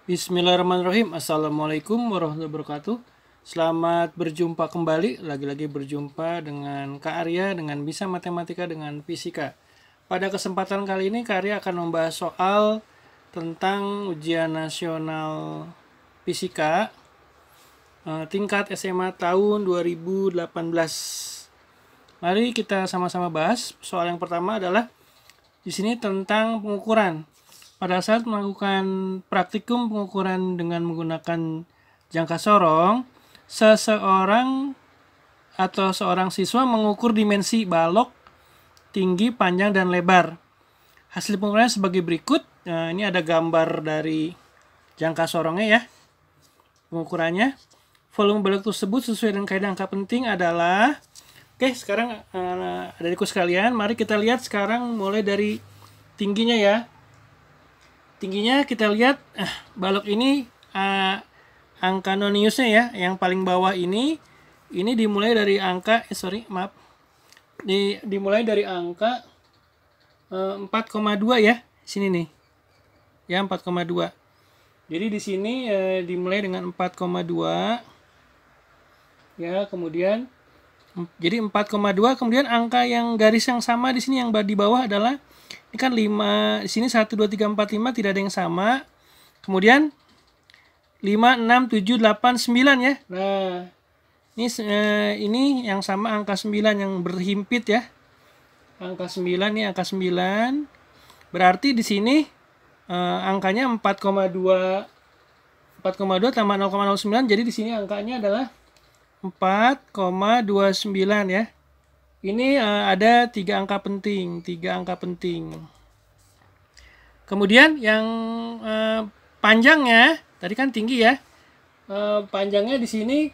Bismillahirrahmanirrahim. Assalamualaikum warahmatullahi wabarakatuh. Selamat berjumpa kembali. Lagi-lagi berjumpa dengan Kak Arya dengan Bisa Matematika dengan Fisika. Pada kesempatan kali ini Kak Arya akan membahas soal tentang ujian nasional fisika tingkat SMA tahun 2018. Mari kita sama-sama bahas. Soal yang pertama adalah di sini tentang pengukuran. Pada saat melakukan praktikum pengukuran dengan menggunakan jangka sorong, seseorang atau seorang siswa mengukur dimensi balok, tinggi, panjang, dan lebar. Hasil pengukurannya sebagai berikut. Nah, ini ada gambar dari jangka sorongnya ya. Pengukurannya. Volume balok tersebut sesuai dengan kaidah angka penting adalah... Oke, sekarang adikku sekalian, mari kita lihat sekarang mulai dari tingginya ya. Tingginya kita lihat balok ini angka noniusnya ya, yang paling bawah ini dimulai dari angka dimulai dari angka 4,2 ya, sini nih. Ya, 4,2. Jadi di sini dimulai dengan 4,2. Ya, kemudian jadi 4,2, kemudian angka yang garis yang sama di sini yang di bawah adalah ini kan 5, di sini 1 2 3 4 5 tidak ada yang sama. Kemudian 5 6 7 8 9 ya. Nah, ini yang sama angka 9 yang berhimpit ya. Angka 9 nih, angka 9. Berarti di sini angkanya 4,2 tambah 0,09, jadi di sini angkanya adalah 4,29 ya. Ini ada 3 angka penting, Kemudian yang panjangnya, tadi kan tinggi ya. Panjangnya di sini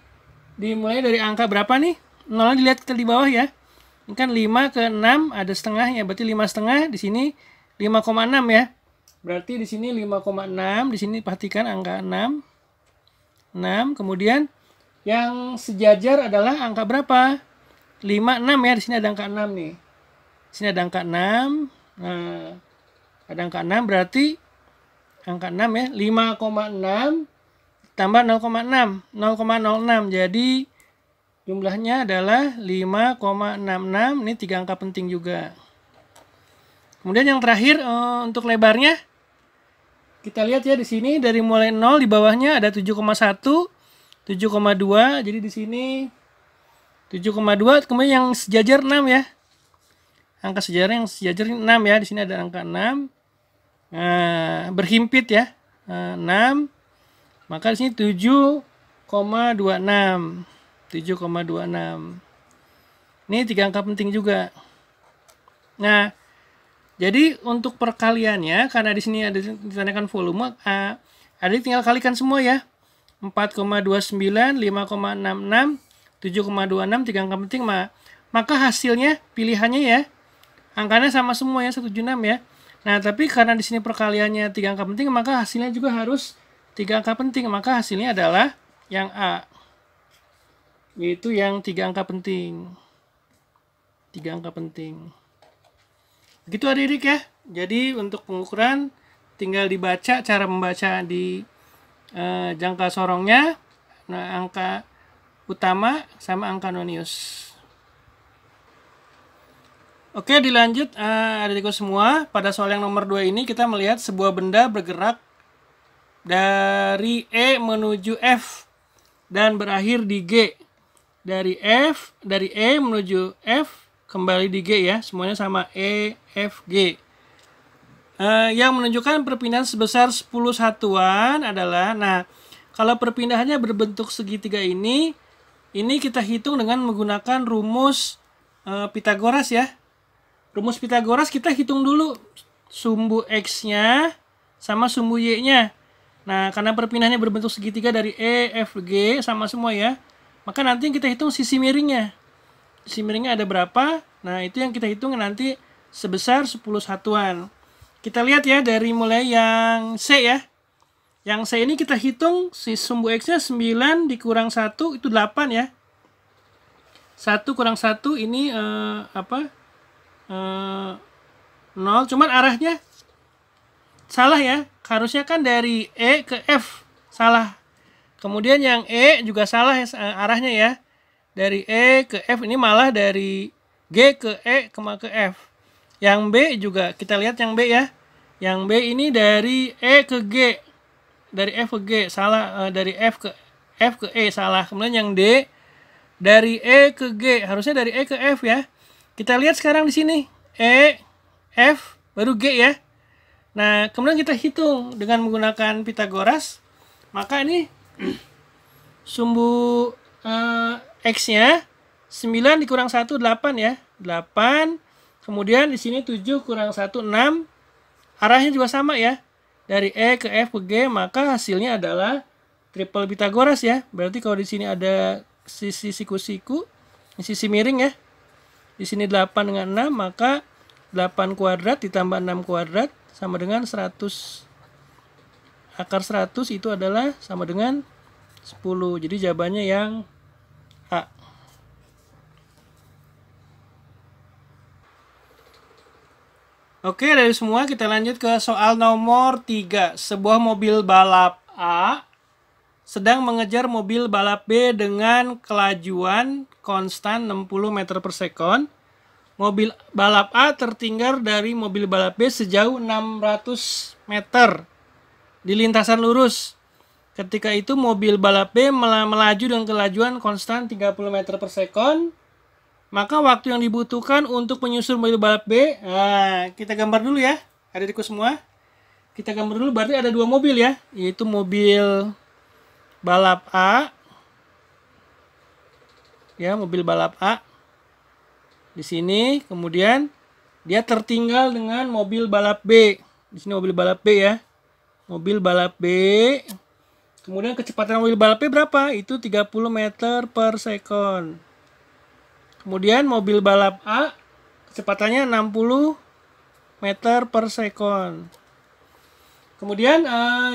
dimulai dari angka berapa nih? Nolnya dilihat kita di bawah ya. Ini kan 5 ke 6 ada setengahnya, berarti 5,5, di sini 5,6 ya. Berarti di sini 5,6, di sini perhatikan angka 6. Kemudian yang sejajar adalah angka berapa? 5, 6 ya, di sini ada angka 6 nih. Di sini ada angka 6. Nah, ada angka 6 berarti angka 6 ya, 5,6 tambah 0,6, 0,06. Jadi jumlahnya adalah 5,66. Ini 3 angka penting juga. Kemudian yang terakhir untuk lebarnya kita lihat ya di sini dari mulai 0 di bawahnya ada 7,1, 7,2. Jadi di sini 7,2, kemudian yang sejajar 6 ya. Angka sejajar yang sejajar 6 ya. Di sini ada angka 6. Nah, berhimpit ya. 6. Maka di sini 7,26. 7,26. Ini 3 angka penting juga. Nah, jadi untuk perkaliannya karena di sini ada ditandakan volume, ada tinggal kalikan semua ya. 4,29, 5,66, 7,26, 3 angka penting, maka hasilnya pilihannya ya angkanya sama semua ya, 176 ya. Nah, tapi karena di sini perkaliannya 3 angka penting, maka hasilnya juga harus 3 angka penting, maka hasilnya adalah yang A, yaitu yang 3 angka penting. 3 angka penting. Begitu adik-adik ya. Jadi untuk pengukuran tinggal dibaca, cara membaca di jangka sorongnya. Nah, angka utama sama angka nonius. Oke, dilanjut adik-adikku semua. Pada soal yang nomor 2 ini kita melihat sebuah benda bergerak dari E menuju F dan berakhir di G. Dari E menuju F kembali di G ya. Semuanya sama E, F, G. Yang menunjukkan perpindahan sebesar 10 satuan adalah, nah, kalau perpindahannya berbentuk segitiga ini kita hitung dengan menggunakan rumus Pitagoras ya. Rumus Pitagoras kita hitung dulu sumbu X-nya sama sumbu Y-nya. Nah, karena perpindahannya berbentuk segitiga dari E, F, G sama semua ya, maka nanti kita hitung sisi miringnya. Sisi miringnya ada berapa? Nah, itu yang kita hitung nanti sebesar 10 satuan. Kita lihat ya dari mulai yang C ya. Yang C ini kita hitung si sumbu X-nya 9 dikurang 1 itu 8 ya. 1 kurang 1 ini 0, cuman arahnya salah ya. harusnya kan dari E ke F, salah. Kemudian yang E juga salah arahnya ya. Dari E ke F, ini malah dari G ke E ke F. Yang B juga kita lihat yang B ya. Yang B ini dari E ke G. Dari F ke G salah, dari F ke E salah. Kemudian yang D dari E ke G, harusnya dari E ke F ya. Kita lihat sekarang di sini E, F, baru G ya. Nah, kemudian kita hitung dengan menggunakan Pitagoras. Maka ini sumbu X-nya 9 dikurang 1, 8 ya. 8. Kemudian di sini 7 kurang 1, 6. Arahnya juga sama ya. Dari E ke F ke G, maka hasilnya adalah triple Pitagoras ya. Berarti kalau di sini ada sisi siku-siku, sisi miring ya. Di sini 8 dengan 6, maka 8 kuadrat ditambah 6 kuadrat sama dengan 100. Akar 100 itu adalah sama dengan 10. Jadi jawabannya yang A. Oke, dari semua kita lanjut ke soal nomor 3. Sebuah mobil balap A sedang mengejar mobil balap B dengan kelajuan konstan 60 meter per sekon. Mobil balap A tertinggal dari mobil balap B sejauh 600 meter di lintasan lurus. Ketika itu mobil balap B melaju dengan kelajuan konstan 30 meter per sekon. Maka waktu yang dibutuhkan untuk menyusul mobil balap B, nah, kita gambar dulu ya, adik-adikku semua. Kita gambar dulu, berarti ada dua mobil ya, yaitu mobil balap A, ya, mobil balap A di sini. Kemudian dia tertinggal dengan mobil balap B. Di sini mobil balap B ya, mobil balap B. Kemudian kecepatan mobil balap B berapa? Itu 30 meter per sekon. Kemudian mobil balap A kecepatannya 60 meter per sekon. Kemudian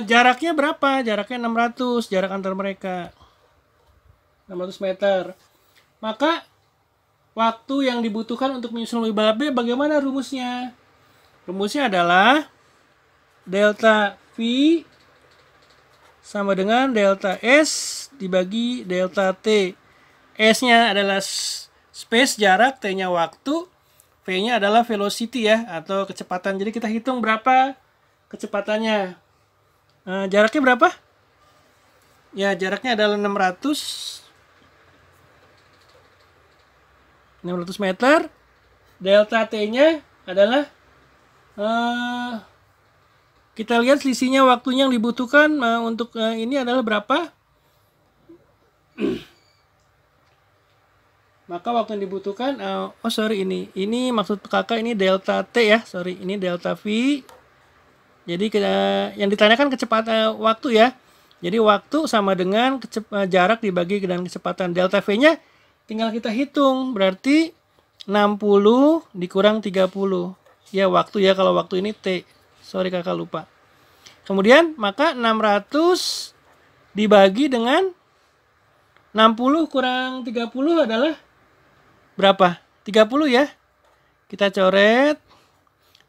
jaraknya berapa? Jaraknya 600, jarak antar mereka 600 meter. Maka waktu yang dibutuhkan untuk menyusul mobil balap B bagaimana rumusnya? Rumusnya adalah delta V sama dengan delta S dibagi delta T. S-nya adalah space, jarak, T-nya waktu, V-nya adalah velocity ya, atau kecepatan. Jadi kita hitung berapa kecepatannya. Jaraknya berapa? Ya, jaraknya adalah 600 meter. Delta T-nya adalah kita lihat selisihnya waktunya yang dibutuhkan untuk ini adalah berapa? Maka waktu yang dibutuhkan, ini maksud kakak ini delta T ya, ini delta V. Jadi yang ditanyakan kecepatan waktu ya. Jadi waktu sama dengan jarak dibagi dengan kecepatan. Delta V-nya tinggal kita hitung, berarti 60 dikurang 30. Ya waktu ya, kalau waktu ini T. Kakak lupa. Kemudian maka 600 dibagi dengan 60 kurang 30 adalah berapa? 30 ya. Kita coret.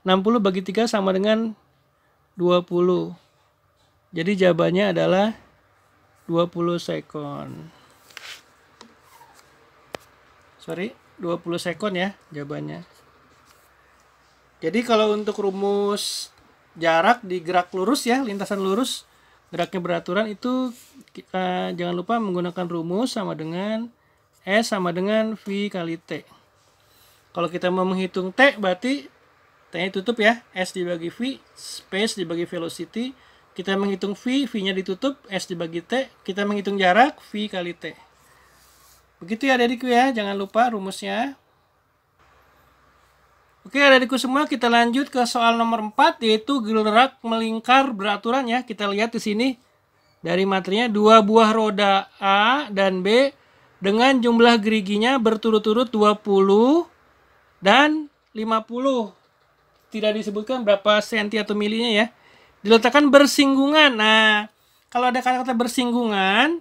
60 bagi 3 sama dengan 20. Jadi jawabannya adalah 20 sekon. 20 sekon ya jawabannya. Jadi kalau untuk rumus jarak di gerak lurus ya, lintasan lurus, geraknya beraturan, itu kita jangan lupa menggunakan rumus sama dengan S sama dengan V kali T. Kalau kita mau menghitung T, berarti T-nya tutup ya. S dibagi V, space dibagi velocity. Kita menghitung V, V-nya ditutup, S dibagi T. Kita menghitung jarak, V kali T. Begitu ya adik-adikku ya, jangan lupa rumusnya. Oke adik-adikku semua, kita lanjut ke soal nomor 4, yaitu gerak melingkar beraturan ya. Kita lihat di sini dari materinya, dua buah roda A dan B dengan jumlah geriginya berturut-turut 20 dan 50. Tidak disebutkan berapa senti atau milinya ya. Diletakkan bersinggungan. Nah, kalau ada kata-kata bersinggungan,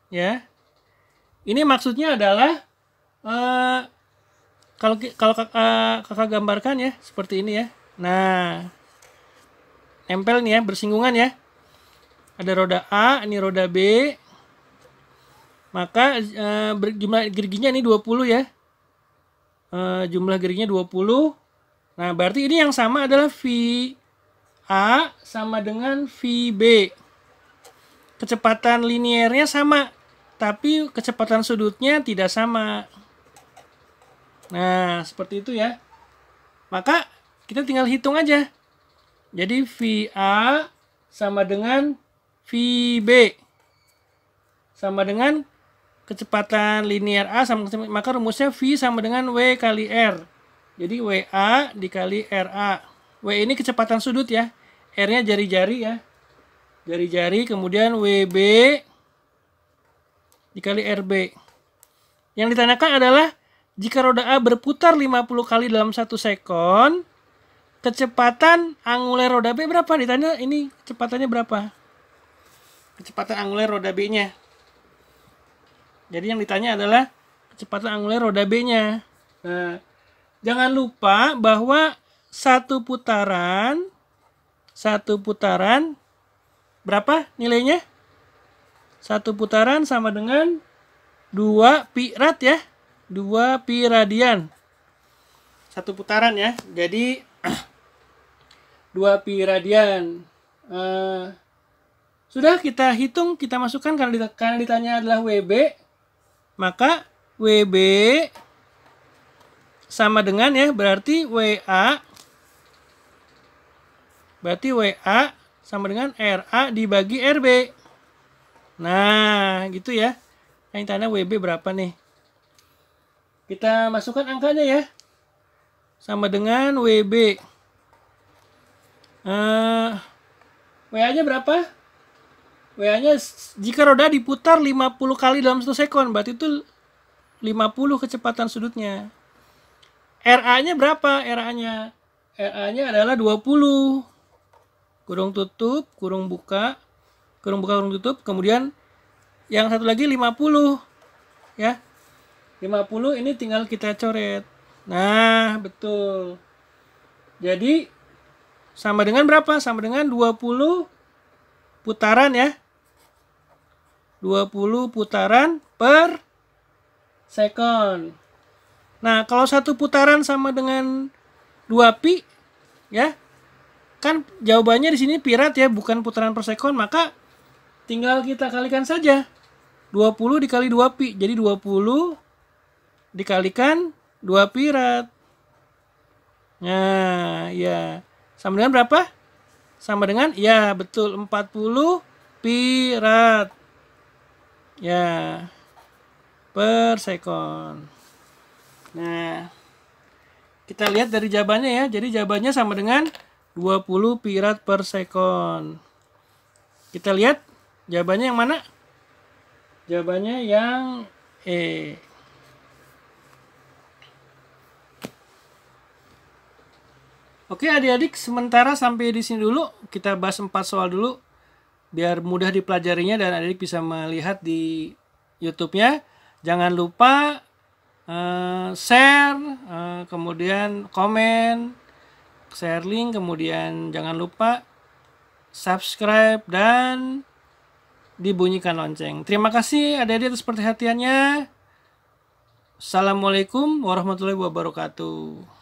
ya. Ini maksudnya adalah kalau kakak gambarkan ya seperti ini ya. Nah, nempel nih ya, bersinggungan ya. Ada roda A, ini roda B. Maka jumlah geriginya ini 20 ya. Jumlah gerignya 20. Nah, berarti ini yang sama adalah VA sama dengan VB. Kecepatan liniernya sama, tapi kecepatan sudutnya tidak sama. Nah, seperti itu ya. Maka kita tinggal hitung aja. Jadi VA sama dengan VB sama dengan kecepatan linier A sama, maka rumusnya V sama dengan W kali R. Jadi WA dikali RA. W ini kecepatan sudut ya. R-nya jari-jari ya. Jari-jari, kemudian WB dikali RB. Yang ditanyakan adalah jika roda A berputar 50 kali dalam 1 sekon, kecepatan anguler roda B berapa? Ditanya ini kecepatannya berapa? Kecepatan anguler roda B-nya. Jadi yang ditanya adalah kecepatan anguler roda B-nya. Nah, jangan lupa bahwa satu putaran berapa nilainya? Satu putaran sama dengan 2 pi rad ya. 2 pi radian. Satu putaran ya. Jadi 2 pi radian. Sudah kita hitung, kita masukkan karena ditanya adalah WB. Maka WB sama dengan ya, berarti WA sama dengan RA dibagi RB. Nah, gitu ya. Yang tanya WB berapa nih? Kita masukkan angkanya ya. Sama dengan WB. WA-nya berapa? WA-nya jika roda diputar 50 kali dalam 1 sekon, berarti itu 50 kecepatan sudutnya. RA-nya berapa? RA-nya adalah 20. Kurung tutup, kurung buka, kurung tutup, kemudian yang satu lagi 50 ya. 50 ini tinggal kita coret. Nah, betul. Jadi sama dengan berapa? Sama dengan 20 putaran ya. 20 putaran per sekon. Nah, kalau satu putaran sama dengan 2 pi ya. Kan jawabannya di sini pi rad ya, bukan putaran per sekon, maka tinggal kita kalikan saja. 20 dikali 2 pi. Jadi 20 dikalikan 2 pi rad. Nah, ya. Sama dengan berapa? Sama dengan, ya betul, 40 pi rad. Ya. Per sekon. Nah, kita lihat dari jawabannya ya. Jadi jawabannya sama dengan 20 pi rad per sekon. Kita lihat jawabannya yang mana? Jawabannya yang E. Oke adik-adik, sementara sampai di sini dulu. Kita bahas 4 soal dulu biar mudah dipelajarinya dan adik bisa melihat di YouTube-nya. Jangan lupa share, kemudian komen, share link, kemudian jangan lupa subscribe dan dibunyikan lonceng. Terima kasih adik-adik atas perhatiannya. Assalamualaikum warahmatullahi wabarakatuh.